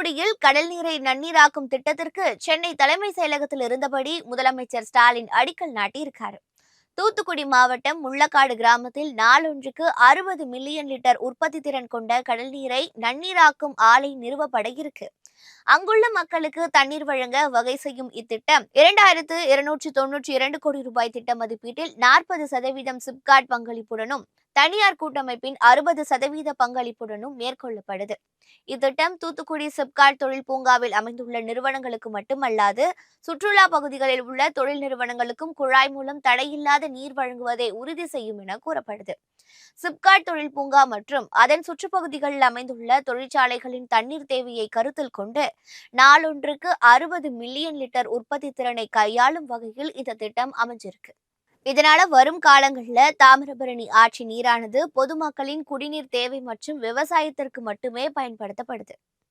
தூத்துக்குடியில் கடல் நீரை நன்னீராக்கும் திட்டத்திற்கு சென்னை தலைமை செயலகத்தில் இருந்தபடி முதலமைச்சர் ஸ்டாலின் அடிக்கல் நாட்டியிருக்காரு. தூத்துக்குடி மாவட்டம் முள்ளக்காடு கிராமத்தில் நாளொன்றுக்கு 60 மில்லியன் லிட்டர் உற்பத்தி திறன் கொண்ட கடல் நீரை நன்னீராக்கும் ஆலை நிறுவப்பட இருக்கு. அங்குள்ள மக்களுக்கு தண்ணீர் வழங்க வகை செய்யும் இத்திட்டம் 2292 கோடி ரூபாய் திட்ட மதிப்பீட்டில் 40% சிப்காட் பங்களிப்புடனும் தனியார் கூட்டமைப்பின் 60% பங்களிப்புடனும் மேற்கொள்ளப்படுது. இத்திட்டம் தூத்துக்குடி சிப்காட் தொழில் பூங்காவில் அமைந்துள்ள நிறுவனங்களுக்கு மட்டுமல்லாது சுற்றுலா பகுதிகளில் உள்ள தொழில் நிறுவனங்களுக்கும் குழாய் மூலம் தடையில்லாத நீர் வழங்குவதை உறுதி செய்யும் என கூறப்படுது. சிப்காட் தொழில் பூங்கா மற்றும் அதன் சுற்றுப்பகுதிகளில் அமைந்துள்ள தொழிற்சாலைகளின் தண்ணீர் தேவையை கருத்தில் கொண்டு நாளொன்றுக்கு 60 மில்லியன் லிட்டர் உற்பத்தி திறனை கையாளும் வகையில் இந்த திட்டம் அமைஞ்சிருக்கு. இதனால வரும் காலங்களில் தாமிரபரணி ஆற்று நீரானது பொதுமக்களின் குடிநீர் தேவை மற்றும் விவசாயத்திற்கு மட்டுமே பயன்படுத்தப்படுது.